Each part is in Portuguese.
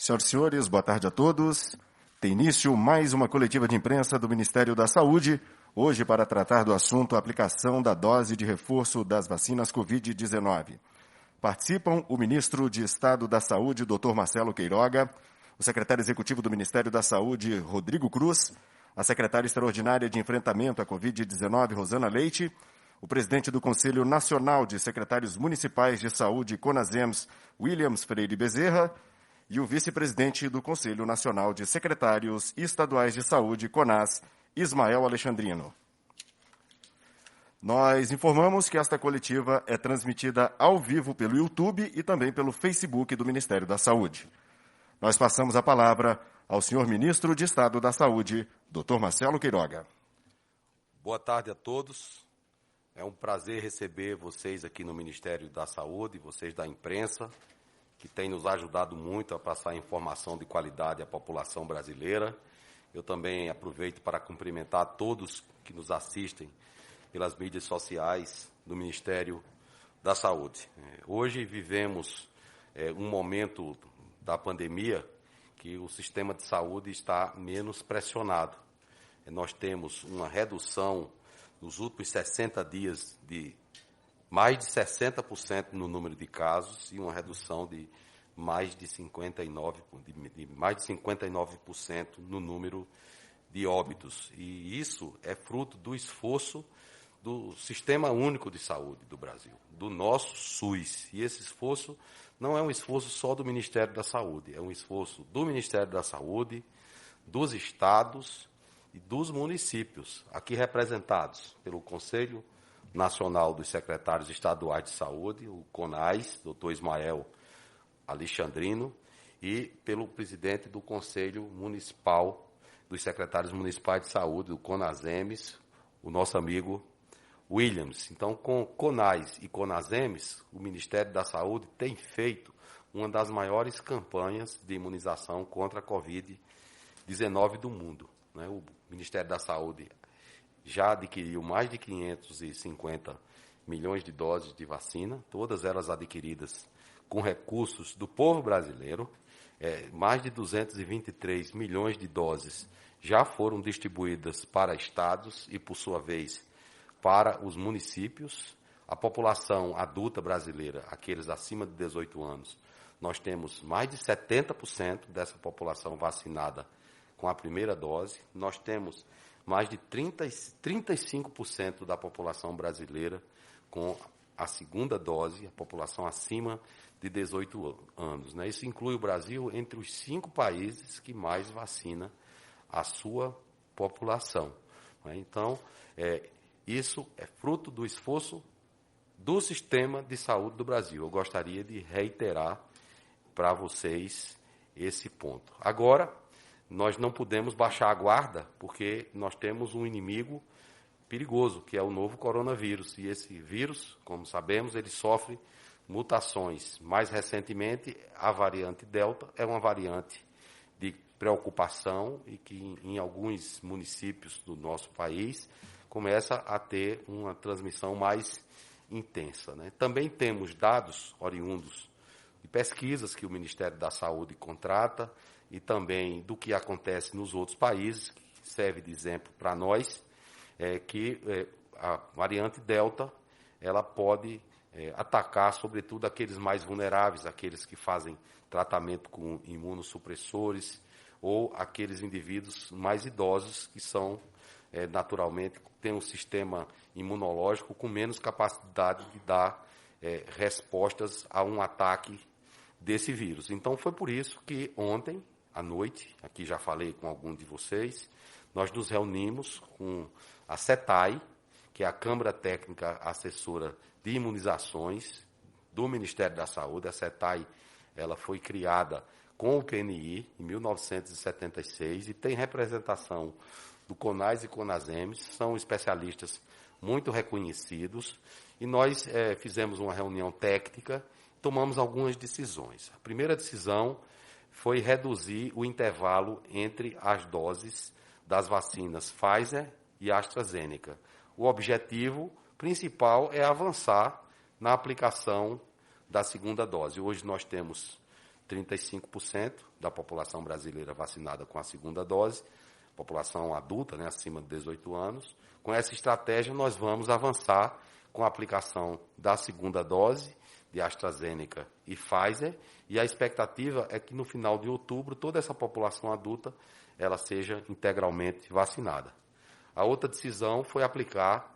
Senhoras e senhores, boa tarde a todos. Tem início mais uma coletiva de imprensa do Ministério da Saúde, hoje para tratar do assunto aplicação da dose de reforço das vacinas Covid-19. Participam o ministro de Estado da Saúde, Dr. Marcelo Queiroga, o secretário executivo do Ministério da Saúde, Rodrigo Cruz, a secretária extraordinária de enfrentamento à Covid-19, Rosana Leite, o presidente do Conselho Nacional de Secretários Municipais de Saúde, CONASEMS, Williams Freire Bezerra, e o vice-presidente do Conselho Nacional de Secretários Estaduais de Saúde, CONAS, Ismael Alexandrino. Nós informamos que esta coletiva é transmitida ao vivo pelo YouTube e também pelo Facebook do Ministério da Saúde. Nós passamos a palavra ao senhor ministro de Estado da Saúde, Dr. Marcelo Queiroga. Boa tarde a todos. É um prazer receber vocês aqui no Ministério da Saúde, vocês da imprensa, que têm nos ajudado muito a passar informação de qualidade à população brasileira. Eu também aproveito para cumprimentar todos que nos assistem pelas mídias sociais do Ministério da Saúde. Hoje vivemos um momento da pandemia que o sistema de saúde está menos pressionado. Nós temos uma redução nos últimos 60 dias de mais de 60% no número de casos e uma redução de mais de 59% no número de óbitos. E isso é fruto do esforço do Sistema Único de Saúde do Brasil, do nosso SUS. E esse esforço não é um esforço só do Ministério da Saúde, é um esforço do Ministério da Saúde, dos estados e dos municípios, aqui representados pelo Conselho Nacional dos Secretários Estaduais de Saúde, o CONAS, doutor Ismael Alexandrino, e pelo presidente do Conselho Municipal dos Secretários Municipais de Saúde, o CONASEMS, o nosso amigo Williams. Então, com CONAS e CONASEMS, o Ministério da Saúde tem feito uma das maiores campanhas de imunização contra a Covid-19 do mundo. O Ministério da Saúde já adquiriu mais de 550 milhões de doses de vacina, todas elas adquiridas com recursos do povo brasileiro. Mais de 223 milhões de doses já foram distribuídas para estados e, por sua vez, para os municípios. A população adulta brasileira, aqueles acima de 18 anos, nós temos mais de 70% dessa população vacinada com a primeira dose. Nós temos mais de 35% da população brasileira com a segunda dose, a população acima de 18 anos. Isso inclui o Brasil entre os 5 países que mais vacina a sua população. Então, isso é fruto do esforço do sistema de saúde do Brasil. Eu gostaria de reiterar para vocês esse ponto. Agora, nós não podemos baixar a guarda, porque nós temos um inimigo perigoso, que é o novo coronavírus. E esse vírus, como sabemos, ele sofre mutações. Mais recentemente, a variante Delta é uma variante de preocupação e que em alguns municípios do nosso país começa a ter uma transmissão mais intensa. Também temos dados oriundos de pesquisas que o Ministério da Saúde contrata e também do que acontece nos outros países, que serve de exemplo para nós, que a variante Delta ela pode atacar, sobretudo, aqueles mais vulneráveis, aqueles que fazem tratamento com imunossupressores ou aqueles indivíduos mais idosos que são, naturalmente, têm um sistema imunológico com menos capacidade de dar respostas a um ataque desse vírus. Então, foi por isso que ontem, à noite, aqui já falei com algum de vocês, nós nos reunimos com a CETAI, que é a Câmara Técnica Assessora de Imunizações do Ministério da Saúde. A CETAI ela foi criada com o PNI em 1976 e tem representação do CONAS e CONASEMS, são especialistas muito reconhecidos, e nós fizemos uma reunião técnica, tomamos algumas decisões. A primeira decisão foi reduzir o intervalo entre as doses das vacinas Pfizer e AstraZeneca. O objetivo principal é avançar na aplicação da segunda dose. Hoje nós temos 35% da população brasileira vacinada com a segunda dose, população adulta, né, acima de 18 anos. Com essa estratégia, nós vamos avançar com a aplicação da segunda dose de AstraZeneca e Pfizer, e a expectativa é que no final de outubro toda essa população adulta ela seja integralmente vacinada. A outra decisão foi aplicar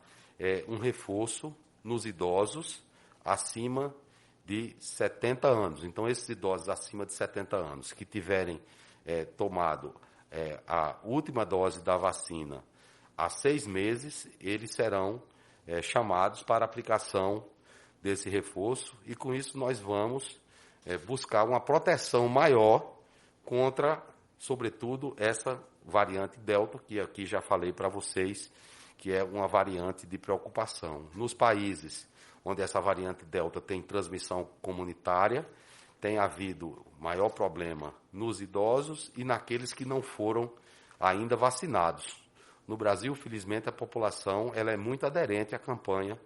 um reforço nos idosos acima de 70 anos. Então, esses idosos acima de 70 anos que tiverem tomado a última dose da vacina há 6 meses, eles serão chamados para aplicação desse reforço, e com isso nós vamos buscar uma proteção maior contra, sobretudo, essa variante Delta, que aqui já falei para vocês, que é uma variante de preocupação. Nos países onde essa variante Delta tem transmissão comunitária, tem havido maior problema nos idosos e naqueles que não foram ainda vacinados. No Brasil, felizmente, a população ela é muito aderente à campanha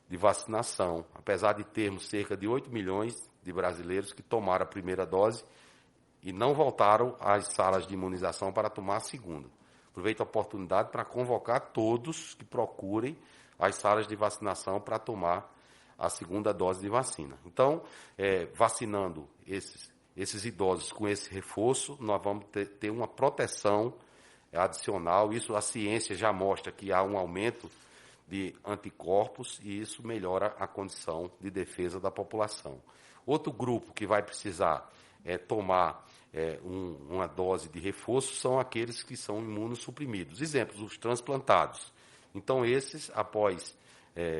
de vacinação, apesar de termos cerca de 8 milhões de brasileiros que tomaram a primeira dose e não voltaram às salas de imunização para tomar a segunda. Aproveito a oportunidade para convocar todos que procurem as salas de vacinação para tomar a segunda dose de vacina. Então, vacinando esses idosos com esse reforço, nós vamos ter uma proteção adicional. Isso a ciência já mostra que há um aumento de anticorpos e isso melhora a condição de defesa da população. Outro grupo que vai precisar tomar uma dose de reforço são aqueles que são imunossuprimidos. Exemplos, os transplantados. Então, esses, após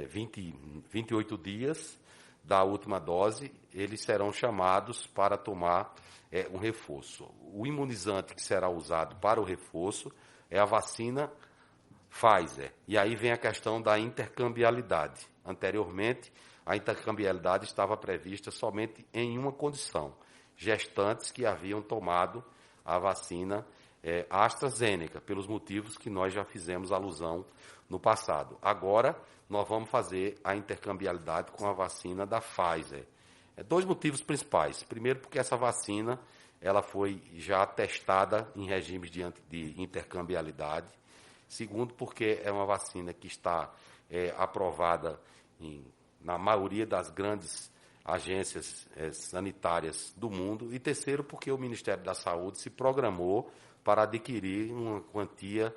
28 dias da última dose, eles serão chamados para tomar um reforço. O imunizante que será usado para o reforço é a vacina Pfizer. E aí vem a questão da intercambiabilidade. Anteriormente, a intercambiabilidade estava prevista somente em uma condição: gestantes que haviam tomado a vacina AstraZeneca, pelos motivos que nós já fizemos alusão no passado. Agora, nós vamos fazer a intercambiabilidade com a vacina da Pfizer. 2 motivos principais. Primeiro, porque essa vacina ela foi já testada em regimes de intercambiabilidade. Segundo, porque é uma vacina que está aprovada na maioria das grandes agências sanitárias do mundo. E terceiro, porque o Ministério da Saúde se programou para adquirir uma quantia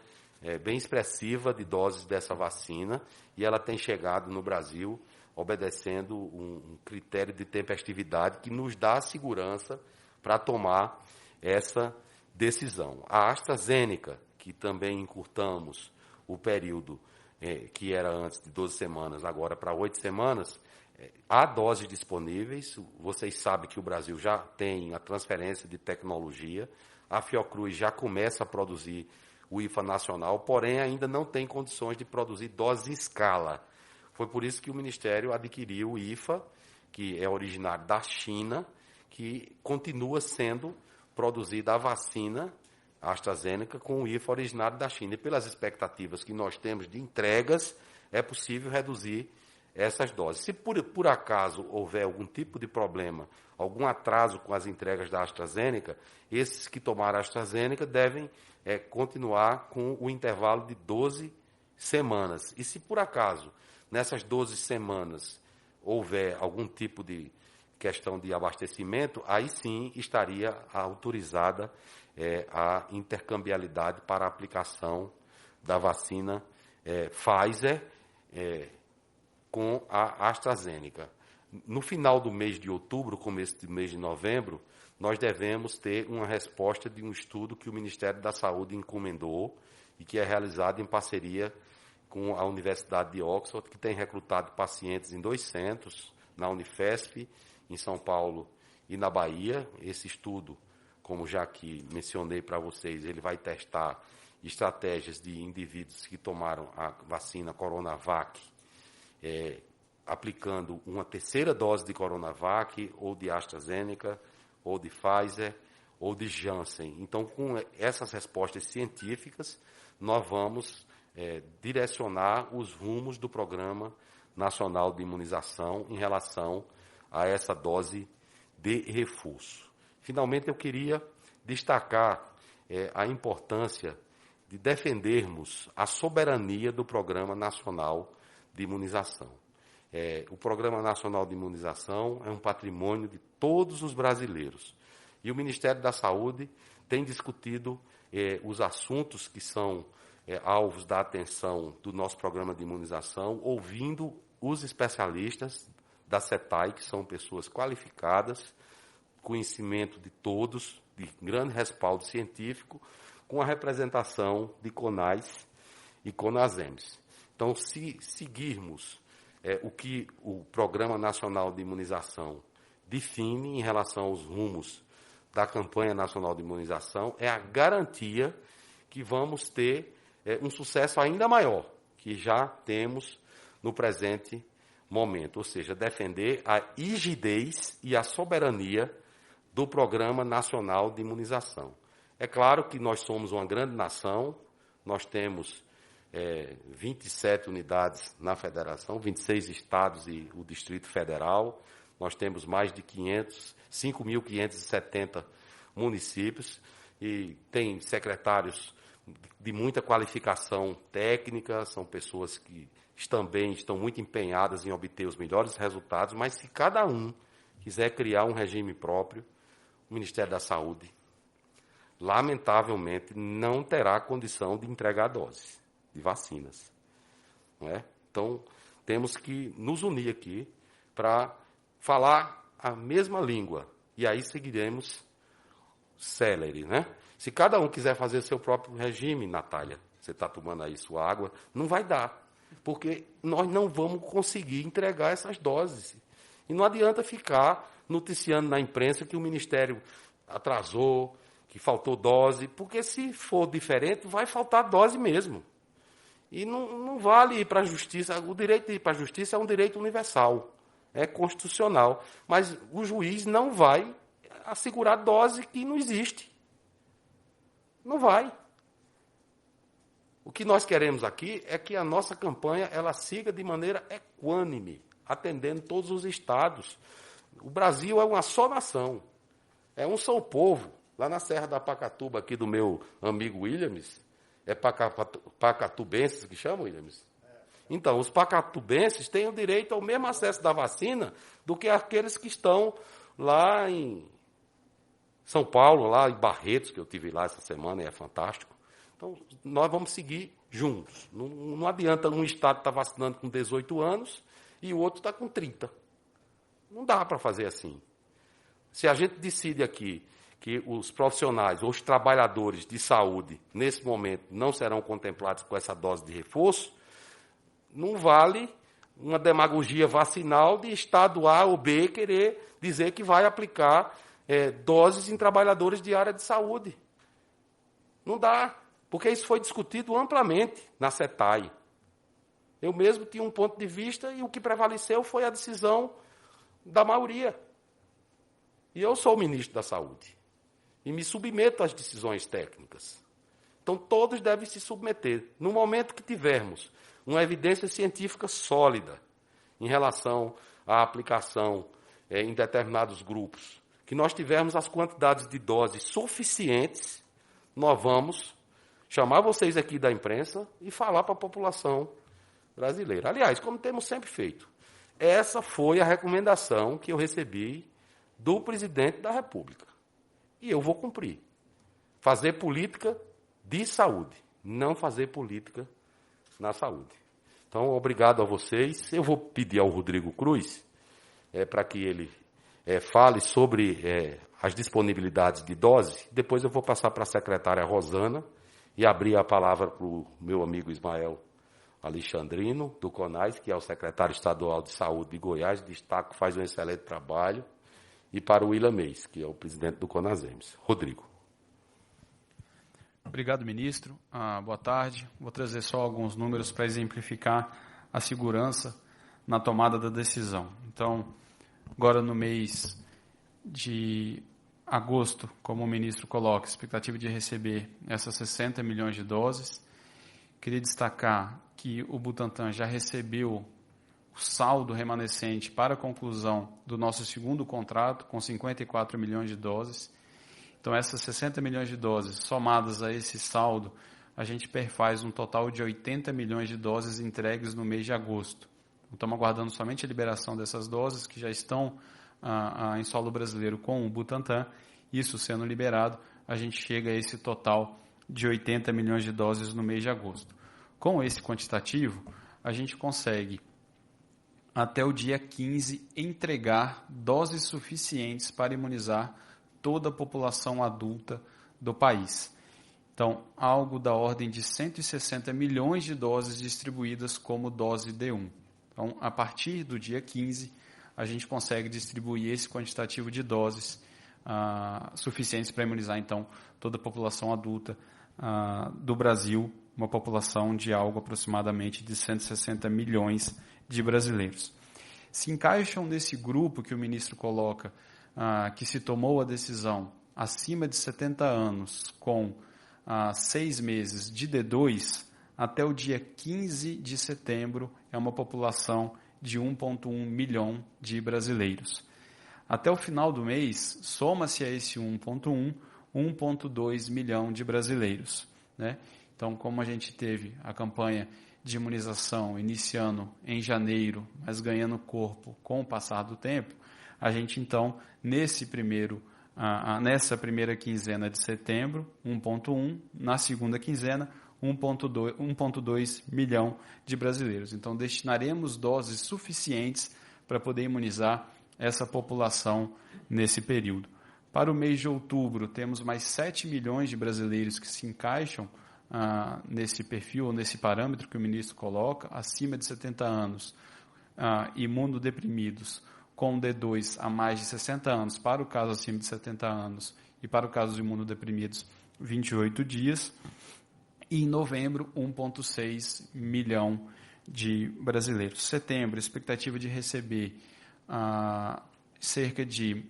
bem expressiva de doses dessa vacina, e ela tem chegado no Brasil obedecendo um critério de tempestividade que nos dá segurança para tomar essa decisão. A AstraZeneca, que também encurtamos o período que era antes de 12 semanas, agora para 8 semanas, há doses disponíveis. Vocês sabem que o Brasil já tem a transferência de tecnologia, a Fiocruz já começa a produzir o IFA nacional, porém ainda não tem condições de produzir doses em escala. Foi por isso que o Ministério adquiriu o IFA, que é originário da China, que continua sendo produzida a vacina AstraZeneca com o IFA originário da China. E pelas expectativas que nós temos de entregas, é possível reduzir essas doses. Se por acaso houver algum tipo de problema, algum atraso com as entregas da AstraZeneca, esses que tomaram a AstraZeneca devem continuar com o intervalo de 12 semanas. E se por acaso, nessas 12 semanas, houver algum tipo de questão de abastecimento, aí sim estaria autorizada a intercambiabilidade para a aplicação da vacina Pfizer com a AstraZeneca. No final do mês de outubro, começo do mês de novembro, nós devemos ter uma resposta de um estudo que o Ministério da Saúde encomendou e que é realizado em parceria com a Universidade de Oxford, que tem recrutado pacientes em 2 centros, na Unifesp, em São Paulo e na Bahia. Esse estudo, como já aqui mencionei para vocês, ele vai testar estratégias de indivíduos que tomaram a vacina Coronavac, aplicando uma 3ª dose de Coronavac, ou de AstraZeneca, ou de Pfizer, ou de Janssen. Então, com essas respostas científicas, nós vamos direcionar os rumos do Programa Nacional de Imunização em relação a essa dose de reforço. Finalmente, eu queria destacar a importância de defendermos a soberania do Programa Nacional de Imunização. O Programa Nacional de Imunização é um patrimônio de todos os brasileiros. E o Ministério da Saúde tem discutido os assuntos que são alvos da atenção do nosso programa de imunização, ouvindo os especialistas da CETAI, que são pessoas qualificadas, conhecimento de todos, de grande respaldo científico, com a representação de CONAS e CONASEMS. Então, se seguirmos o que o Programa Nacional de Imunização define em relação aos rumos da campanha nacional de imunização, é a garantia que vamos ter um sucesso ainda maior, que já temos no presente momento, ou seja, defender a rigidez e a soberania do Programa Nacional de Imunização. É claro que nós somos uma grande nação, nós temos 27 unidades na federação, 26 estados e o Distrito Federal, nós temos mais de 5.570 municípios e tem secretários de muita qualificação técnica, são pessoas que também estão muito empenhadas em obter os melhores resultados, mas se cada um quiser criar um regime próprio, o Ministério da Saúde, lamentavelmente, não terá condição de entregar doses de vacinas. Não é? Então, temos que nos unir aqui para falar a mesma língua. E aí seguiremos célere, né? Se cada um quiser fazer seu próprio regime, Natália, você está tomando aí sua água, não vai dar. Porque nós não vamos conseguir entregar essas doses. E não adianta ficar noticiando na imprensa que o Ministério atrasou, que faltou dose, porque se for diferente, vai faltar dose mesmo. E não vale ir para a justiça. O direito de ir para a justiça é um direito universal, é constitucional. Mas o juiz não vai assegurar dose que não existe. Não vai. O que nós queremos aqui é que a nossa campanha ela siga de maneira equânime, atendendo todos os estados. O Brasil é uma só nação, é um só povo. Lá na Serra da Pacatuba, aqui do meu amigo Williams, é pacatubenses que chamam, Williams? Então, os pacatubenses têm o direito ao mesmo acesso da vacina do que aqueles que estão lá em São Paulo, lá em Barretos, que eu estive lá essa semana e é fantástico. Então, nós vamos seguir juntos. Não adianta um estado estar vacinando com 18 anos e o outro está com 30. Não dá para fazer assim. Se a gente decide aqui que os profissionais ou os trabalhadores de saúde, nesse momento, não serão contemplados com essa dose de reforço, não vale uma demagogia vacinal de estado A ou B querer dizer que vai aplicar doses em trabalhadores de área de saúde. Não dá, porque isso foi discutido amplamente na CETAI. Eu mesmo tinha um ponto de vista e o que prevaleceu foi a decisão da maioria. E eu sou o ministro da Saúde. E me submeto às decisões técnicas. Então, todos devem se submeter. No momento que tivermos uma evidência científica sólida em relação à aplicação em determinados grupos, que nós tivermos as quantidades de doses suficientes, nós vamos chamar vocês aqui da imprensa e falar para a população brasileira. Aliás, como temos sempre feito, essa foi a recomendação que eu recebi do presidente da República. E eu vou cumprir. Fazer política de saúde, não fazer política na saúde. Então, obrigado a vocês. Eu vou pedir ao Rodrigo Cruz para que ele fale sobre as disponibilidades de dose. Depois eu vou passar para a secretária Rosana e abrir a palavra para o meu amigo Ismael Alexandrino, do CONAS, que é o secretário estadual de saúde de Goiás, destaco que faz um excelente trabalho, e para o William Meis, que é o presidente do CONASEMS. Rodrigo. Obrigado, ministro. Boa tarde. Vou trazer só alguns números para exemplificar a segurança na tomada da decisão. Então, agora no mês de agosto, como o ministro coloca, expectativa de receber essas 60 milhões de doses. Queria destacar que o Butantan já recebeu saldo remanescente para a conclusão do nosso segundo contrato, com 54 milhões de doses. Então, essas 60 milhões de doses, somadas a esse saldo, a gente perfaz um total de 80 milhões de doses entregues no mês de agosto. Estamos aguardando somente a liberação dessas doses, que já estão em solo brasileiro com o Butantan. Isso sendo liberado, a gente chega a esse total de 80 milhões de doses no mês de agosto. Com esse quantitativo, a gente consegue, até o dia 15, entregar doses suficientes para imunizar toda a população adulta do país. Então, algo da ordem de 160 milhões de doses distribuídas como dose D1. Então, a partir do dia 15, a gente consegue distribuir esse quantitativo de doses suficientes para imunizar, então, toda a população adulta do Brasil, uma população de algo aproximadamente de 160 milhões de brasileiros. Se encaixam nesse grupo que o ministro coloca, que se tomou a decisão acima de 70 anos com 6 meses de D2, até o dia 15 de setembro é uma população de 1,1 milhão de brasileiros. Até o final do mês, soma-se a esse 1,2 milhão de brasileiros, né? Então, como a gente teve a campanha de imunização iniciando em janeiro, mas ganhando corpo com o passar do tempo, a gente, então, nessa primeira quinzena de setembro, 1,1, na segunda quinzena, 1,2 milhão de brasileiros. Então, destinaremos doses suficientes para poder imunizar essa população nesse período. Para o mês de outubro, temos mais 7 milhões de brasileiros que se encaixam nesse perfil, ou nesse parâmetro que o ministro coloca, acima de 70 anos, imunodeprimidos, com D2 a mais de 60 anos, para o caso acima de 70 anos, e para o caso de imunodeprimidos, 28 dias. E em novembro, 1,6 milhão de brasileiros. Setembro, expectativa de receber cerca de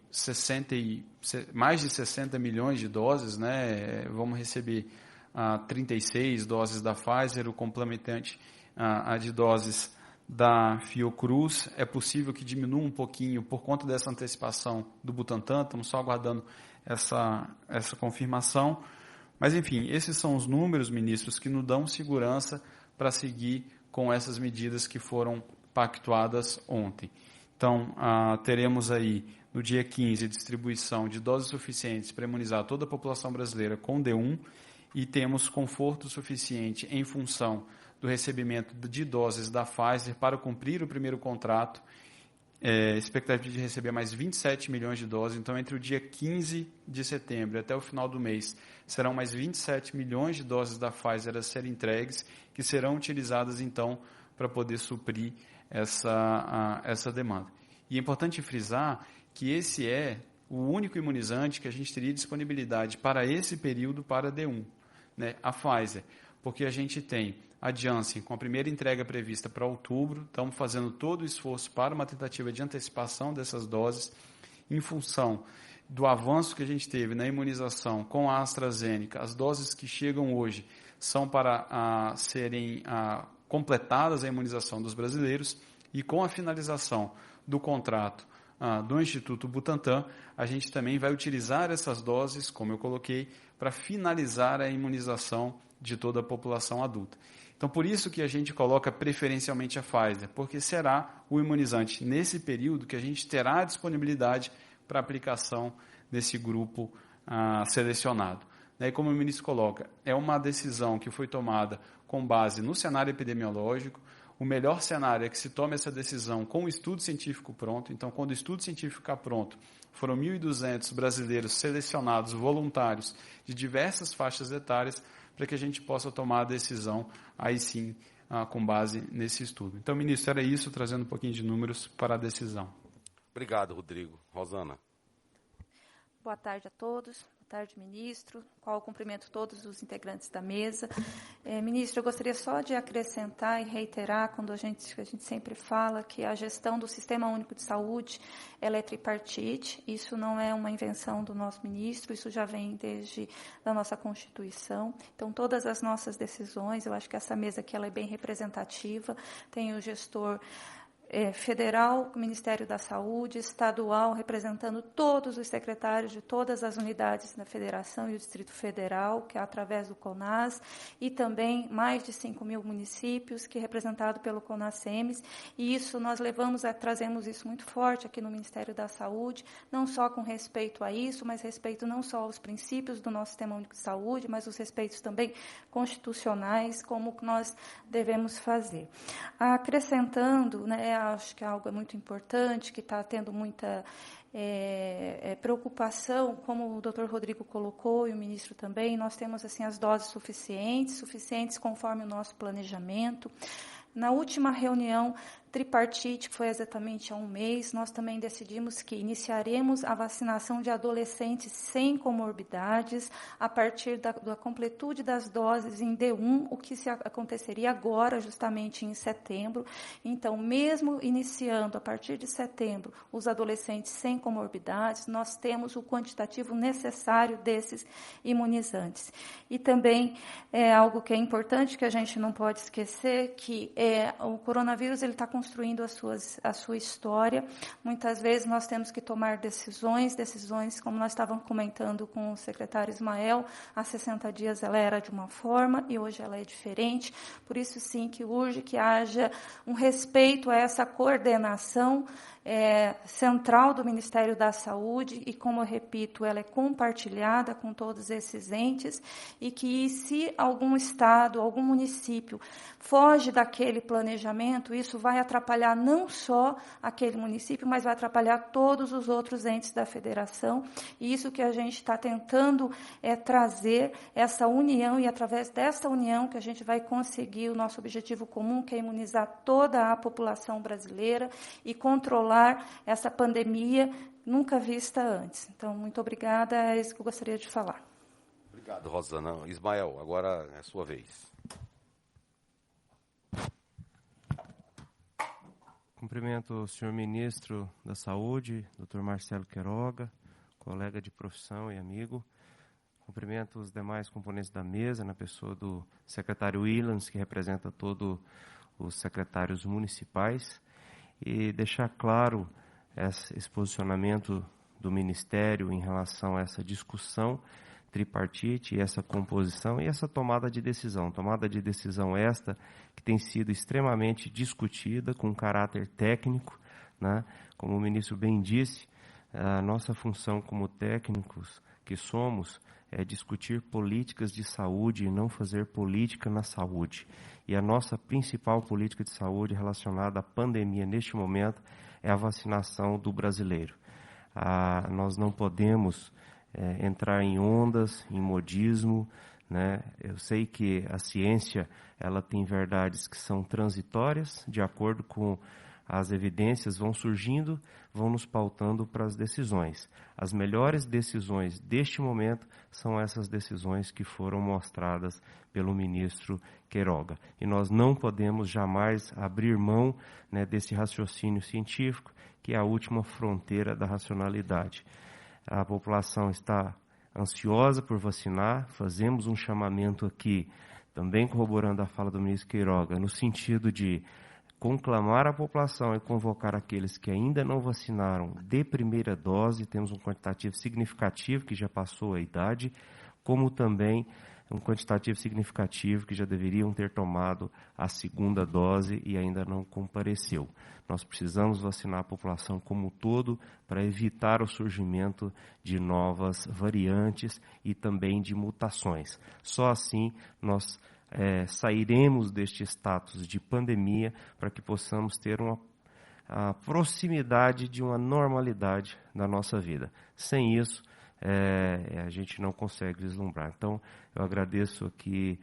mais de 60 milhões de doses, né? Vamos receber 36 doses da Pfizer, o complementante de doses da Fiocruz. É possível que diminua um pouquinho por conta dessa antecipação do Butantan, estamos só aguardando essa confirmação. Mas, enfim, esses são os números, ministros, que nos dão segurança para seguir com essas medidas que foram pactuadas ontem. Então, teremos aí, no dia 15, distribuição de doses suficientes para imunizar toda a população brasileira com D1 e temos conforto suficiente em função do recebimento de doses da Pfizer para cumprir o primeiro contrato, expectativa de receber mais 27 milhões de doses. Então, entre o dia 15 de setembro e até o final do mês, serão mais 27 milhões de doses da Pfizer a serem entregues, que serão utilizadas, então, para poder suprir essa demanda. E é importante frisar que esse é o único imunizante que a gente teria disponibilidade para esse período para D1, né? A Pfizer, porque a gente tem a Janssen com a primeira entrega prevista para outubro, estamos fazendo todo o esforço para uma tentativa de antecipação dessas doses, em função do avanço que a gente teve na imunização com a AstraZeneca. As doses que chegam hoje são para serem completadas a imunização dos brasileiros, e com a finalização do contrato do Instituto Butantan, a gente também vai utilizar essas doses, como eu coloquei, para finalizar a imunização de toda a população adulta. Então, por isso que a gente coloca preferencialmente a Pfizer, porque será o imunizante nesse período que a gente terá disponibilidade para aplicação nesse grupo selecionado. E como o ministro coloca, é uma decisão que foi tomada com base no cenário epidemiológico. O melhor cenário é que se tome essa decisão com o estudo científico pronto. Então, quando o estudo científico ficar pronto, foram 1.200 brasileiros selecionados, voluntários, de diversas faixas etárias, para que a gente possa tomar a decisão, aí sim, com base nesse estudo. Então, ministro, era isso, trazendo um pouquinho de números para a decisão. Obrigado, Rodrigo. Rosana. Boa tarde a todos. Boa tarde, ministro. Qual cumprimento todos os integrantes da mesa. Ministro, eu gostaria só de acrescentar e reiterar, quando a gente sempre fala que a gestão do Sistema Único de Saúde ela é tripartite. Isso não é uma invenção do nosso ministro, isso já vem desde a nossa Constituição. Então, todas as nossas decisões, eu acho que essa mesa aqui ela é bem representativa. Tem o gestor federal, o Ministério da Saúde, estadual, representando todos os secretários de todas as unidades da Federação e o Distrito Federal, que é através do CONAS, e também mais de 5.000 municípios, que é representado pelo CONASEMES, e isso nós trazemos isso muito forte aqui no Ministério da Saúde, não só com respeito a isso, mas respeito não só aos princípios do nosso Sistema Único de Saúde, mas os respeitos também constitucionais, como nós devemos fazer. Acrescentando, né, acho que algo é muito importante, que está tendo muita preocupação, como o doutor Rodrigo colocou e o ministro também, nós temos assim, as doses suficientes conforme o nosso planejamento. Na última reunião tripartite, que foi exatamente há um mês, nós também decidimos que iniciaremos a vacinação de adolescentes sem comorbidades a partir da completude das doses em D1, o que aconteceria agora, justamente em setembro. Então, mesmo iniciando a partir de setembro os adolescentes sem comorbidades, nós temos o quantitativo necessário desses imunizantes. E também é algo que é importante, que a gente não pode esquecer, que o coronavírus ele está construindo a sua história. Muitas vezes nós temos que tomar decisões, como nós estávamos comentando com o secretário Ismael, há 60 dias ela era de uma forma e hoje ela é diferente. Por isso, sim, que urge que haja um respeito a essa coordenação central do Ministério da Saúde e, como eu repito, ela é compartilhada com todos esses entes e que, se algum estado, algum município foge daquele planejamento, isso vai atrapalhar não só aquele município, mas vai atrapalhar todos os outros entes da federação. E isso que a gente está tentando trazer essa união, e através dessa união que a gente vai conseguir o nosso objetivo comum, que é imunizar toda a população brasileira e controlar essa pandemia nunca vista antes. Então, muito obrigada, é isso que eu gostaria de falar. Obrigado, Rosana. Ismael, agora é a sua vez. Cumprimento o senhor ministro da Saúde, Dr. Marcelo Queiroga, colega de profissão e amigo. Cumprimento os demais componentes da mesa, na pessoa do secretário Williams, que representa todos os secretários municipais, e deixar claro esse posicionamento do Ministério em relação a essa discussão tripartite, essa composição e essa tomada de decisão. Tomada de decisão esta que tem sido extremamente discutida com caráter técnico, né? Como o ministro bem disse, a nossa função como técnicos que somos é discutir políticas de saúde e não fazer política na saúde. E a nossa principal política de saúde relacionada à pandemia neste momento é a vacinação do brasileiro. Nós não podemos entrar em ondas, em modismo, né? Eu sei que a ciência ela tem verdades que são transitórias, de acordo com as evidências vão surgindo, vão nos pautando para as decisões. As melhores decisões deste momento são essas decisões que foram mostradas pelo ministro Queiroga. E nós não podemos jamais abrir mão, né, desse raciocínio científico, que é a última fronteira da racionalidade. A população está ansiosa por vacinar, fazemos um chamamento aqui, também corroborando a fala do ministro Queiroga, no sentido de conclamar a população e convocar aqueles que ainda não vacinaram de primeira dose, temos um quantitativo significativo que já passou a idade, como também um quantitativo significativo que já deveriam ter tomado a segunda dose e ainda não compareceu. Nós precisamos vacinar a população como um todo para evitar o surgimento de novas variantes e também de mutações. Só assim nós sairemos deste status de pandemia para que possamos ter a proximidade de uma normalidade na nossa vida. Sem isso, a gente não consegue vislumbrar. Então, eu agradeço aqui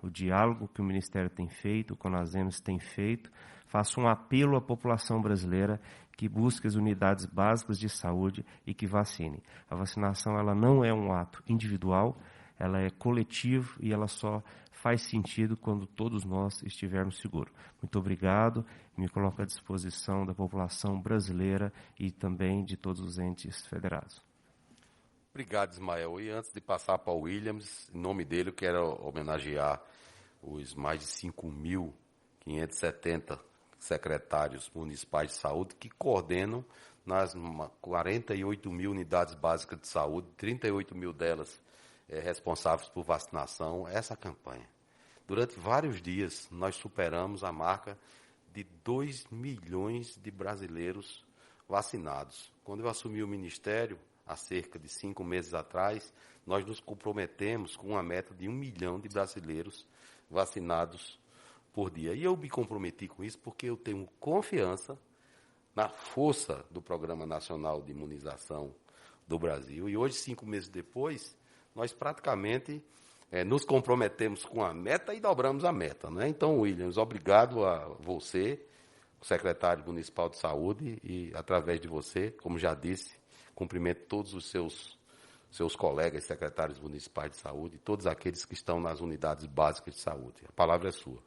o diálogo que o Ministério tem feito, o CONASEMES tem feito. Faço um apelo à população brasileira que busque as unidades básicas de saúde e que vacine. A vacinação ela não é um ato individual, ela é coletiva e ela só faz sentido quando todos nós estivermos seguros. Muito obrigado, me coloco à disposição da população brasileira e também de todos os entes federados. Obrigado, Ismael. E antes de passar para o Williams, em nome dele, eu quero homenagear os mais de 5.570 secretários municipais de saúde que coordenam nas 48 mil unidades básicas de saúde, 38 mil delas responsáveis por vacinação, essa campanha. Durante vários dias, nós superamos a marca de 2 milhões de brasileiros vacinados. Quando eu assumi o Ministério, há cerca de 5 meses atrás, nós nos comprometemos com uma meta de 1 milhão de brasileiros vacinados por dia. E eu me comprometi com isso porque eu tenho confiança na força do Programa Nacional de Imunização do Brasil. E hoje, 5 meses depois, nós praticamente nos comprometemos com a meta e dobramos a meta, né? Então, Williams, obrigado a você, o secretário municipal de saúde, e através de você, como já disse, cumprimento todos os seus colegas secretários municipais de saúde e todos aqueles que estão nas unidades básicas de saúde. A palavra é sua.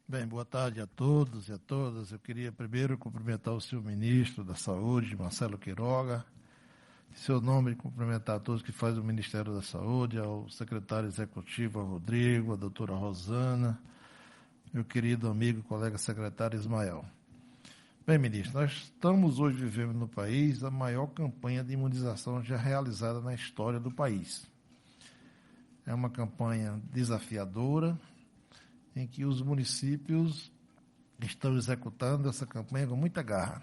Bem, boa tarde a todos e a todas. Eu queria primeiro cumprimentar o senhor ministro da Saúde, Marcelo Queiroga. Em seu nome, cumprimentar a todos que fazem o Ministério da Saúde, ao secretário executivo, ao Rodrigo, a doutora Rosana, meu querido amigo, colega secretário Ismael. Bem, ministro, nós estamos hoje vivendo no país a maior campanha de imunização já realizada na história do país. É uma campanha desafiadora, em que os municípios estão executando essa campanha com muita garra.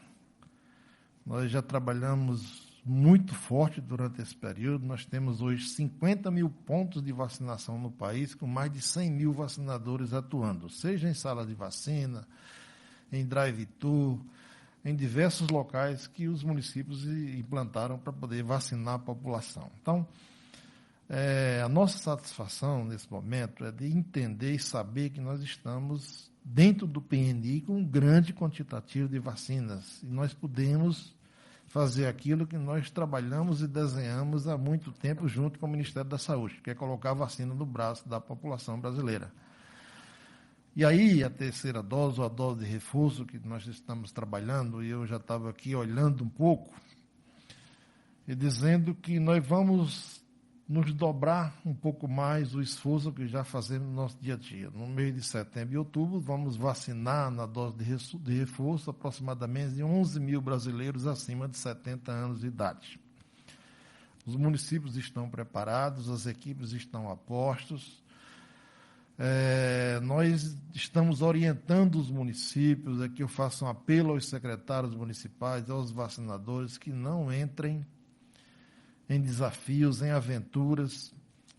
Nós já trabalhamos muito forte durante esse período. Nós temos hoje 50 mil pontos de vacinação no país, com mais de 100 mil vacinadores atuando, seja em sala de vacina, em drive-thru, em diversos locais que os municípios implantaram para poder vacinar a população. Então, a nossa satisfação nesse momento é de entender e saber que nós estamos dentro do PNI com um grande quantitativo de vacinas e nós podemos fazer aquilo que nós trabalhamos e desenhamos há muito tempo junto com o Ministério da Saúde, que é colocar a vacina no braço da população brasileira. E aí, a terceira dose, ou a dose de reforço que nós estamos trabalhando, e eu já estava aqui olhando um pouco, e dizendo que nós vamos nos dobrar um pouco mais o esforço que já fazemos no nosso dia a dia. No mês de setembro e outubro, vamos vacinar na dose de reforço aproximadamente 11 mil brasileiros acima de 70 anos de idade. Os municípios estão preparados, as equipes estão a postos. Nós estamos orientando os municípios, aqui eu faço um apelo aos secretários municipais, aos vacinadores, que não entrem em desafios, em aventuras.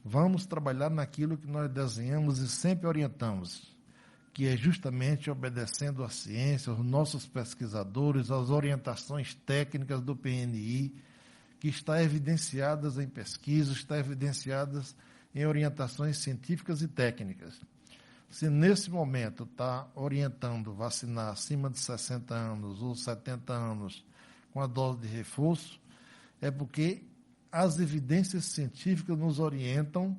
Vamos trabalhar naquilo que nós desenhamos e sempre orientamos, que é justamente obedecendo à ciência, aos nossos pesquisadores, às orientações técnicas do PNI, que está evidenciadas em pesquisas, está evidenciadas em orientações científicas e técnicas. Se nesse momento está orientando vacinar acima de 60 anos ou 70 anos com a dose de reforço, é porque as evidências científicas nos orientam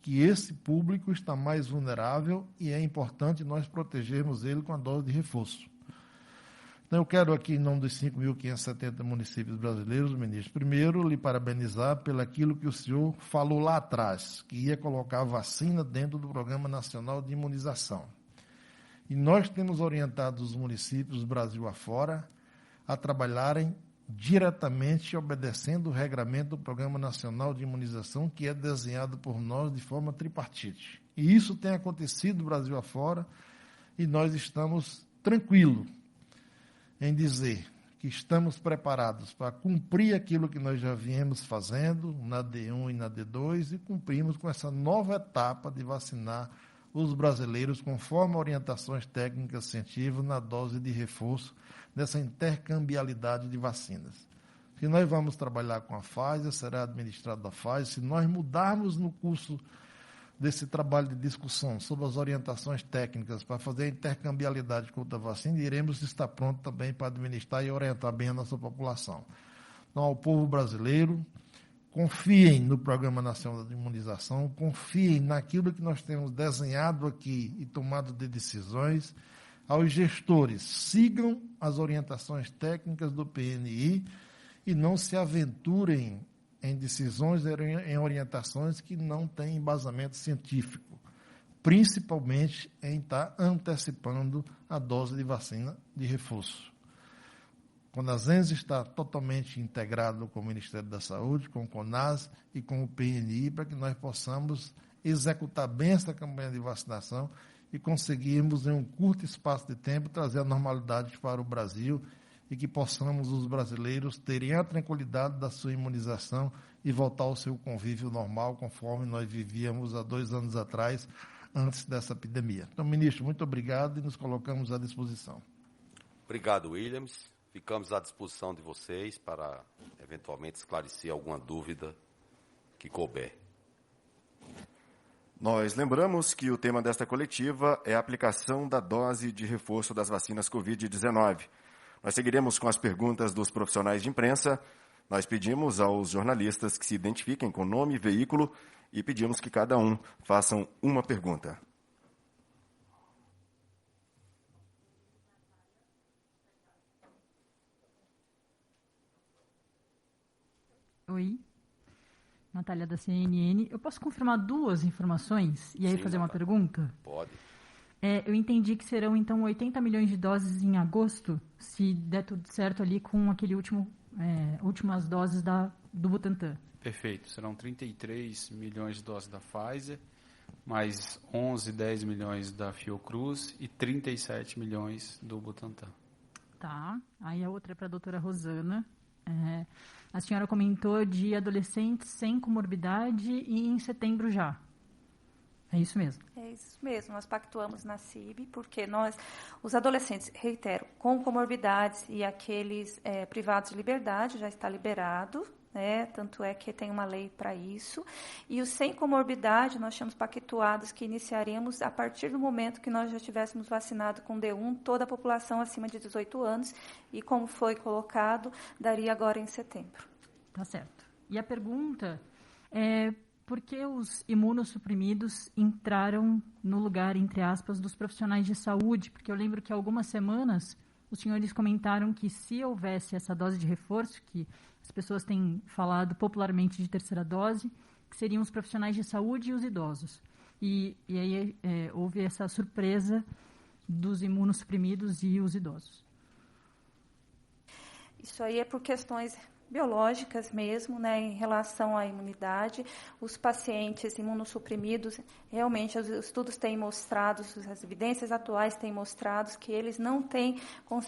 que esse público está mais vulnerável e é importante nós protegermos ele com a dose de reforço. Então, eu quero aqui, em nome dos 5.570 municípios brasileiros, ministro, primeiro lhe parabenizar pelo aquilo que o senhor falou lá atrás, que ia colocar a vacina dentro do Programa Nacional de Imunização. E nós temos orientado os municípios, Brasil afora, a trabalharem diretamente obedecendo o regramento do Programa Nacional de Imunização, que é desenhado por nós de forma tripartite. E isso tem acontecido Brasil afora, e nós estamos tranquilos em dizer que estamos preparados para cumprir aquilo que nós já viemos fazendo na D1 e na D2 e cumprimos com essa nova etapa de vacinar os brasileiros conforme orientações técnicas científicas na dose de reforço dessa intercambiabilidade de vacinas. Se nós vamos trabalhar com a Pfizer, será administrado a Pfizer. Se nós mudarmos no curso desse trabalho de discussão sobre as orientações técnicas para fazer a intercambiabilidade com outra vacina, iremos estar prontos também para administrar e orientar bem a nossa população. Então, ao povo brasileiro, confiem no Programa Nacional de Imunização, confiem naquilo que nós temos desenhado aqui e tomado de decisões. Aos gestores, sigam as orientações técnicas do PNI e não se aventurem em decisões, em orientações que não têm embasamento científico. principalmente em estar antecipando a dose de vacina de reforço. Quando a ZENS está totalmente integrado com o Ministério da Saúde, com o CONAS e com o PNI, para que nós possamos executar bem essa campanha de vacinação e conseguirmos, em um curto espaço de tempo, trazer a normalidade para o Brasil e que possamos, os brasileiros, terem a tranquilidade da sua imunização e voltar ao seu convívio normal, conforme nós vivíamos há 2 anos atrás, antes dessa epidemia. Então, ministro, muito obrigado e nos colocamos à disposição. Obrigado, Williams. Ficamos à disposição de vocês para, eventualmente, esclarecer alguma dúvida que couber. Nós lembramos que o tema desta coletiva é a aplicação da dose de reforço das vacinas Covid-19. Nós seguiremos com as perguntas dos profissionais de imprensa. Nós pedimos aos jornalistas que se identifiquem com nome e veículo e pedimos que cada um façam uma pergunta. Oi, Natália da CNN. Eu posso confirmar 2 informações e aí fazer uma pergunta? Pode. Eu entendi que serão, então, 80 milhões de doses em agosto, se der tudo certo ali com aquele últimas doses do Butantan. Perfeito. Serão 33 milhões de doses da Pfizer, mais 10 milhões da Fiocruz e 37 milhões do Butantan. Tá. Aí a outra é para a doutora Rosana. A senhora comentou de adolescentes sem comorbidade e em setembro já. É isso mesmo? É isso mesmo. Nós pactuamos na CIB, porque os adolescentes, reitero, com comorbidades e aqueles privados de liberdade, já está liberado, né? Tanto é que tem uma lei para isso. E os sem comorbidade, nós tínhamos pactuados que iniciaríamos a partir do momento que nós já tivéssemos vacinado com D1 toda a população acima de 18 anos, e como foi colocado, daria agora em setembro. Tá certo. E a pergunta é: por que os imunossuprimidos entraram no lugar, entre aspas, dos profissionais de saúde? Porque eu lembro que há algumas semanas os senhores comentaram que se houvesse essa dose de reforço, que as pessoas têm falado popularmente de terceira dose, que seriam os profissionais de saúde e os idosos. E aí houve essa surpresa dos imunossuprimidos e os idosos. Isso aí é por questões biológicas mesmo, né, em relação à imunidade. Os pacientes imunossuprimidos, realmente, os estudos têm mostrado, as evidências atuais têm mostrado que eles não têm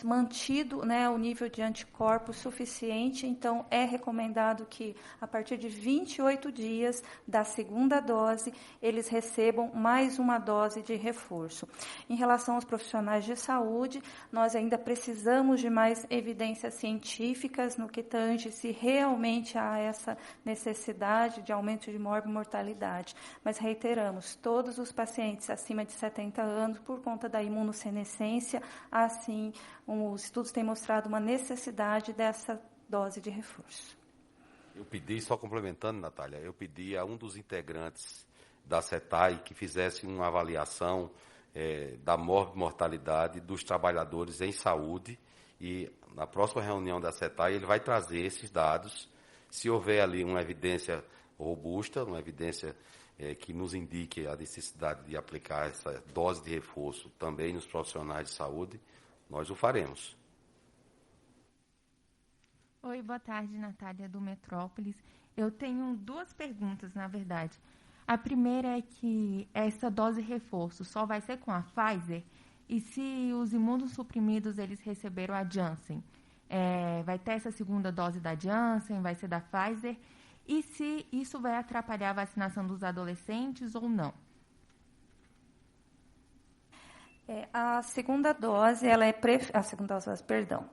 mantido, né, o nível de anticorpos suficiente, então é recomendado que, a partir de 28 dias da segunda dose, eles recebam mais uma dose de reforço. Em relação aos profissionais de saúde, nós ainda precisamos de mais evidências científicas no que tange se realmente há essa necessidade de aumento de mortalidade. Mas reiteramos, todos os pacientes acima de 70 anos, por conta da imunossenescência, assim, os estudos têm mostrado uma necessidade dessa dose de reforço. Eu pedi, só complementando, Natália, eu pedi a um dos integrantes da CETAI que fizesse uma avaliação da mortalidade dos trabalhadores em saúde, e na próxima reunião da CETAI ele vai trazer esses dados. Se houver ali uma evidência robusta, uma evidência que nos indique a necessidade de aplicar essa dose de reforço também nos profissionais de saúde, nós o faremos. Oi, boa tarde, Natália, do Metrópolis. Eu tenho 2 perguntas, na verdade. A primeira é que essa dose reforço só vai ser com a Pfizer? E se os imunossuprimidos eles receberam a Janssen, vai ter essa segunda dose da Janssen, vai ser da Pfizer? E se isso vai atrapalhar a vacinação dos adolescentes ou não? A segunda dose,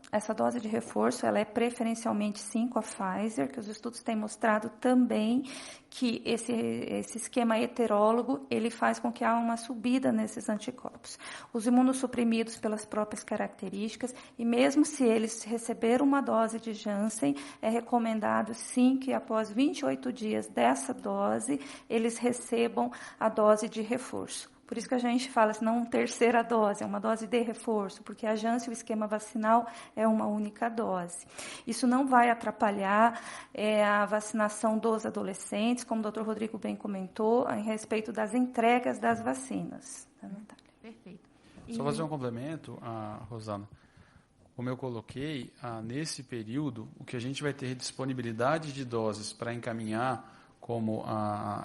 essa dose de reforço, ela é preferencialmente sim com a Pfizer, que os estudos têm mostrado também que esse esquema heterólogo, ele faz com que há uma subida nesses anticorpos. Os imunossuprimidos pelas próprias características, e mesmo se eles receberam uma dose de Janssen, é recomendado sim que após 28 dias dessa dose, eles recebam a dose de reforço. Por isso que a gente fala assim, não terceira dose, é uma dose de reforço, porque a Janssen, o esquema vacinal, é uma única dose. Isso não vai atrapalhar a vacinação dos adolescentes, como o doutor Rodrigo bem comentou, em respeito das entregas das vacinas. Tá, Natália? Perfeito. Só fazer um complemento, Rosana. Como eu coloquei, nesse período, o que a gente vai ter disponibilidade de doses para encaminhar como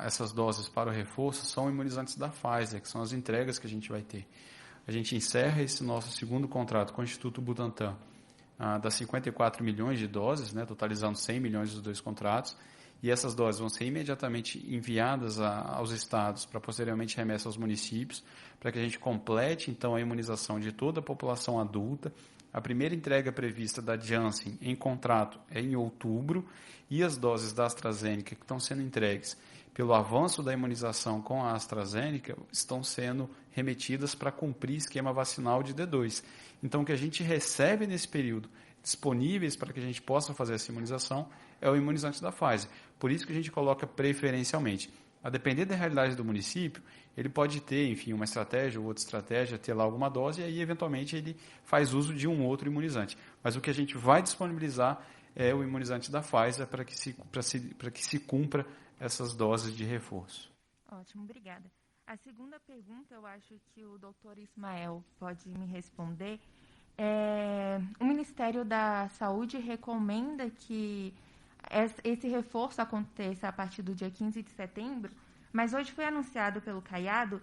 essas doses para o reforço são imunizantes da Pfizer, que são as entregas que a gente vai ter. A gente encerra esse nosso segundo contrato com o Instituto Butantan, das 54 milhões de doses, né, totalizando 100 milhões dos dois contratos, e essas doses vão ser imediatamente enviadas aos estados para posteriormente remessa aos municípios, para que a gente complete, então, a imunização de toda a população adulta. A primeira entrega prevista da Janssen em contrato é em outubro, e as doses da AstraZeneca que estão sendo entregues pelo avanço da imunização com a AstraZeneca estão sendo remetidas para cumprir esquema vacinal de D2. Então, o que a gente recebe nesse período, disponíveis para que a gente possa fazer essa imunização, é o imunizante da Pfizer. Por isso que a gente coloca preferencialmente. A depender da realidade do município, ele pode ter, enfim, uma estratégia ou outra estratégia, ter lá alguma dose, e aí, eventualmente, ele faz uso de um outro imunizante. Mas o que a gente vai disponibilizar é o imunizante da Pfizer para que se cumpra essas doses de reforço. Ótimo, obrigada. A segunda pergunta, eu acho que o doutor Ismael pode me responder. O Ministério da Saúde recomenda que esse reforço aconteça a partir do dia 15 de setembro, mas hoje foi anunciado pelo Caiado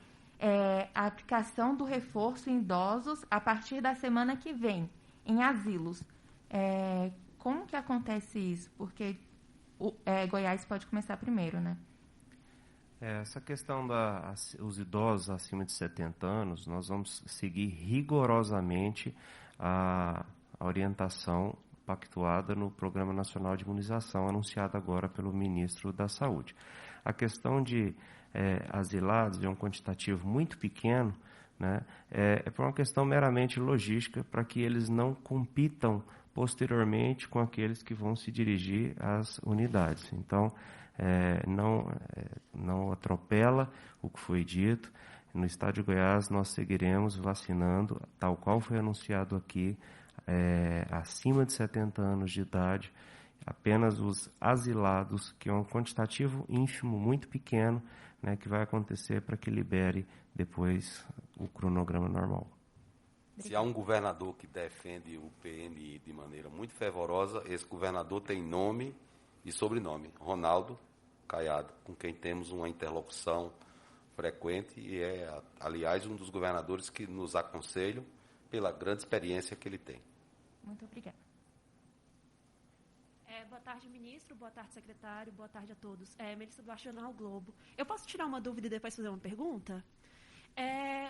a aplicação do reforço em idosos a partir da semana que vem, em asilos. Como que acontece isso? Porque Goiás pode começar primeiro, né? Essa questão dos idosos acima de 70 anos, nós vamos seguir rigorosamente a orientação pactuada no Programa Nacional de Imunização, anunciado agora pelo Ministro da Saúde. A questão de asilados é um quantitativo muito pequeno, né? É por uma questão meramente logística, para que eles não compitam posteriormente com aqueles que vão se dirigir às unidades. Então, não atropela o que foi dito. No estado de Goiás, nós seguiremos vacinando, tal qual foi anunciado aqui, acima de 70 anos de idade, apenas os asilados, que é um quantitativo ínfimo, muito pequeno, né, que vai acontecer para que libere depois o cronograma normal. Se há um governador que defende o PNI de maneira muito fervorosa, esse governador tem nome e sobrenome, Ronaldo Caiado, com quem temos uma interlocução frequente e aliás, um dos governadores que nos aconselham pela grande experiência que ele tem. Muito obrigada. Boa tarde, ministro. Boa tarde, secretário. Boa tarde a todos. Melissa Duarte, Jornal Globo. Eu posso tirar uma dúvida e depois fazer uma pergunta?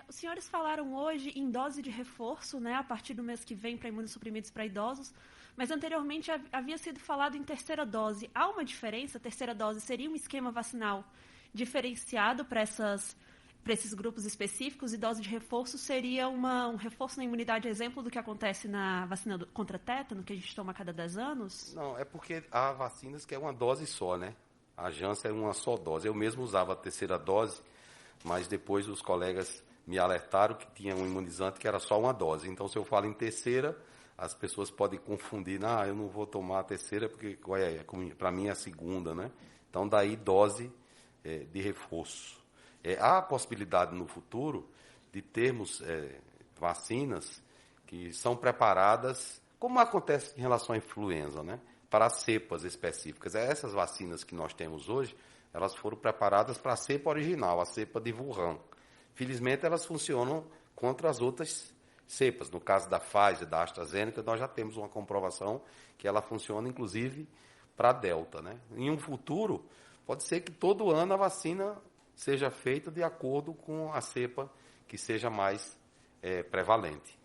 Os senhores falaram hoje em dose de reforço, né, a partir do mês que vem para imunossuprimidos para idosos, mas anteriormente havia sido falado em terceira dose. Há uma diferença? A terceira dose seria um esquema vacinal diferenciado para esses grupos específicos, e dose de reforço seria um reforço na imunidade, exemplo do que acontece na vacina contra tétano, que a gente toma a cada 10 anos? Não, é porque há vacinas que é uma dose só, né? A Janssen é uma só dose. Eu mesmo usava a terceira dose, mas depois os colegas me alertaram que tinha um imunizante que era só uma dose. Então, se eu falo em terceira, as pessoas podem confundir. Eu não vou tomar a terceira porque para mim é a segunda, né? Então, daí dose de reforço. Há a possibilidade no futuro de termos vacinas que são preparadas, como acontece em relação à influenza, né? Para cepas específicas. Essas vacinas que nós temos hoje, elas foram preparadas para a cepa original, a cepa de Wuhan. Felizmente, elas funcionam contra as outras cepas. No caso da Pfizer, da AstraZeneca, nós já temos uma comprovação que ela funciona, inclusive, para a Delta, né? Em um futuro, pode ser que todo ano a vacina seja feita de acordo com a cepa que seja mais prevalente.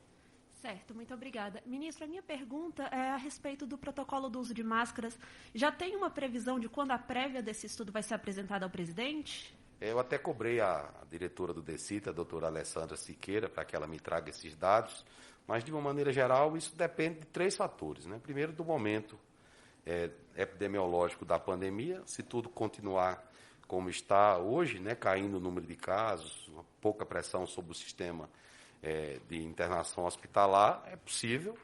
Certo, muito obrigada. Ministro, a minha pergunta é a respeito do protocolo do uso de máscaras. Já tem uma previsão de quando a prévia desse estudo vai ser apresentada ao presidente? Eu até cobrei a diretora do DECITA, a doutora Alessandra Siqueira, para que ela me traga esses dados, mas, de uma maneira geral, isso depende de 3 fatores, né? Primeiro, do momento epidemiológico da pandemia. Se tudo continuar como está hoje, né, caindo o número de casos, uma pouca pressão sobre o sistema de internação hospitalar, é possível,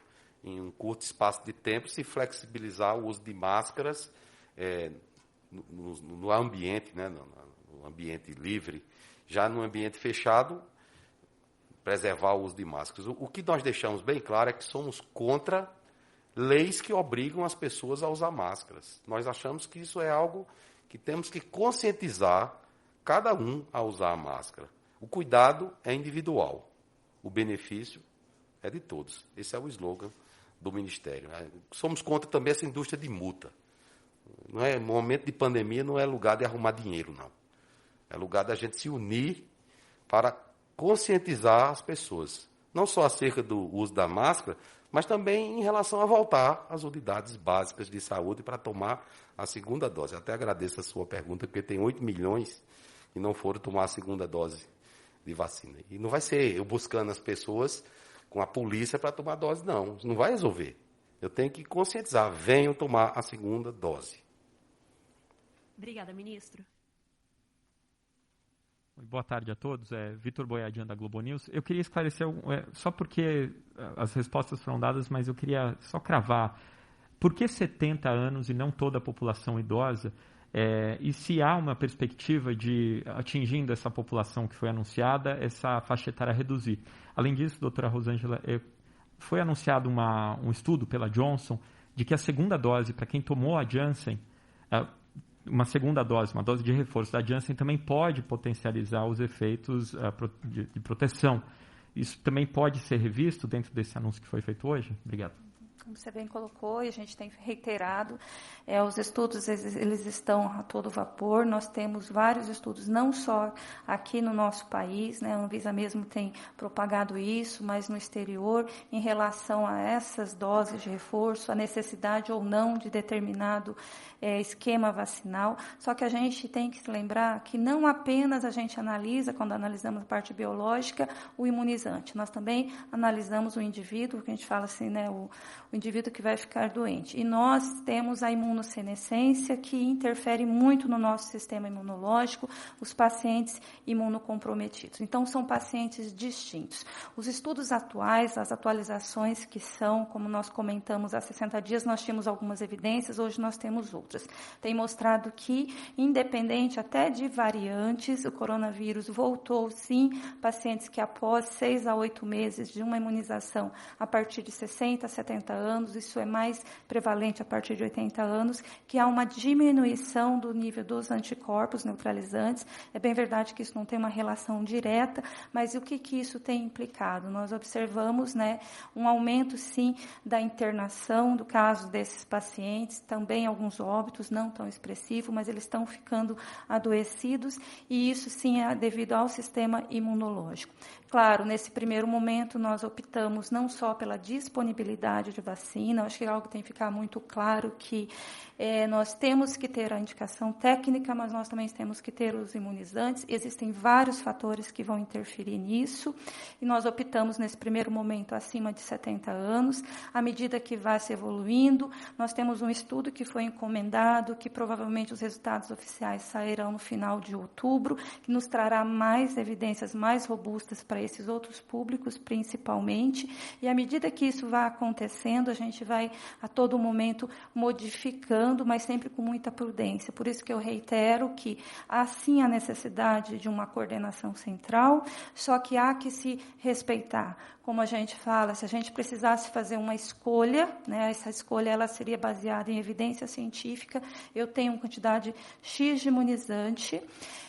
em um curto espaço de tempo, se flexibilizar o uso de máscaras no ambiente, né, no ambiente livre. Já no ambiente fechado, preservar o uso de máscaras. O que nós deixamos bem claro é que somos contra leis que obrigam as pessoas a usar máscaras. Nós achamos que isso é algo que temos que conscientizar cada um a usar a máscara. O cuidado é individual. O benefício é de todos. Esse é o slogan do Ministério. Somos contra também essa indústria de multa. Não é, momento de pandemia não é lugar de arrumar dinheiro, não. É lugar da gente se unir para conscientizar as pessoas. Não só acerca do uso da máscara, mas também em relação a voltar às unidades básicas de saúde para tomar a segunda dose. Até agradeço a sua pergunta, porque tem 8 milhões que não foram tomar a segunda dose de vacina. E não vai ser eu buscando as pessoas com a polícia para tomar dose, não. Isso não vai resolver. Eu tenho que conscientizar. Venham tomar a segunda dose. Obrigada, ministro. Boa tarde a todos. Vitor Boiadian, da Globo News. Eu queria esclarecer, só porque as respostas foram dadas, mas eu queria só cravar. Por que 70 anos e não toda a população idosa? E se há uma perspectiva de, atingindo essa população que foi anunciada, essa faixa etária reduzir? Além disso, doutora Rosângela, foi anunciado um estudo pela Johnson de que a segunda dose, para quem tomou a Janssen, uma segunda dose, uma dose de reforço da Janssen, também pode potencializar os efeitos de proteção. Isso também pode ser revisto dentro desse anúncio que foi feito hoje? Obrigado. Como você bem colocou, e a gente tem reiterado, os estudos eles estão a todo vapor. Nós temos vários estudos, não só aqui no nosso país, né? A Anvisa mesmo tem propagado isso, mas no exterior, em relação a essas doses de reforço, a necessidade ou não de determinado esquema vacinal. Só que a gente tem que se lembrar que não apenas a gente analisa, quando analisamos a parte biológica, o imunizante. Nós também analisamos o indivíduo, que a gente fala assim, né, o indivíduo que vai ficar doente. E nós temos a imunossenescência, que interfere muito no nosso sistema imunológico, os pacientes imunocomprometidos. Então, são pacientes distintos. Os estudos atuais, as atualizações que são, como nós comentamos, há 60 dias, nós tínhamos algumas evidências, hoje nós temos outras. Tem mostrado que, independente até de variantes, o coronavírus voltou, sim, pacientes que após 6 a 8 meses de uma imunização, a partir de 60 a 70 anos, isso é mais prevalente a partir de 80 anos, que há uma diminuição do nível dos anticorpos neutralizantes. É bem verdade que isso não tem uma relação direta, mas o que isso tem implicado? Nós observamos, né, um aumento, sim, da internação, do caso desses pacientes, também alguns óbitos, não tão expressivo, mas eles estão ficando adoecidos, e isso, sim, é devido ao sistema imunológico. Claro, nesse primeiro momento, nós optamos não só pela disponibilidade de vacina, acho que é algo que tem que ficar muito claro que nós temos que ter a indicação técnica, mas nós também temos que ter os imunizantes. Existem vários fatores que vão interferir nisso, e nós optamos nesse primeiro momento acima de 70 anos. À medida que vai se evoluindo, nós temos um estudo que foi encomendado, que provavelmente os resultados oficiais sairão no final de outubro, que nos trará mais evidências mais robustas para esses outros públicos, principalmente, e à medida que isso vai acontecendo, a gente vai a todo momento modificando, mas sempre com muita prudência. Por isso que eu reitero que há sim a necessidade de uma coordenação central, só que há que se respeitar. Como a gente fala, se a gente precisasse fazer uma escolha, né, essa escolha ela seria baseada em evidência científica. Eu tenho uma quantidade X de imunizante,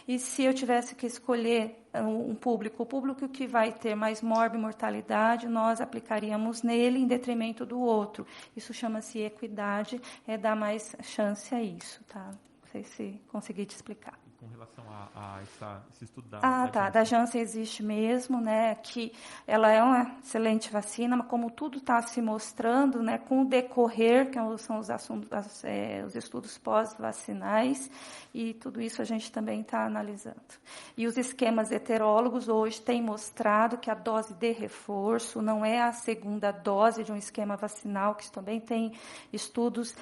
e se eu tivesse que escolher o público que vai ter mais mortalidade, nós aplicaríamos nele em detrimento do outro. Isso chama-se equidade, dar mais chance a isso, tá? Não sei se consegui te explicar. Com relação a esse estudo da Janssen existe mesmo, né, que ela é uma excelente vacina, mas como tudo está se mostrando, né, com o decorrer, que são os estudos pós-vacinais, e tudo isso a gente também está analisando. E os esquemas heterólogos hoje têm mostrado que a dose de reforço não é a segunda dose de um esquema vacinal, que também tem estudos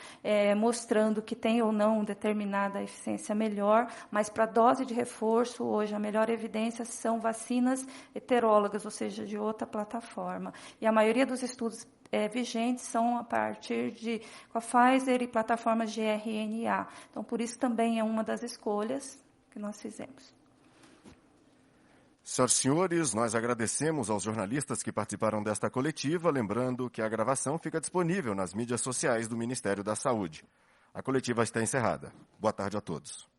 mostrando que tem ou não determinada eficiência melhor, mas Mas para dose de reforço, hoje, a melhor evidência são vacinas heterólogas, ou seja, de outra plataforma. E a maioria dos estudos vigentes são a partir de com a Pfizer e plataformas de RNA. Então, por isso também é uma das escolhas que nós fizemos. Senhoras e senhores, nós agradecemos aos jornalistas que participaram desta coletiva, lembrando que a gravação fica disponível nas mídias sociais do Ministério da Saúde. A coletiva está encerrada. Boa tarde a todos.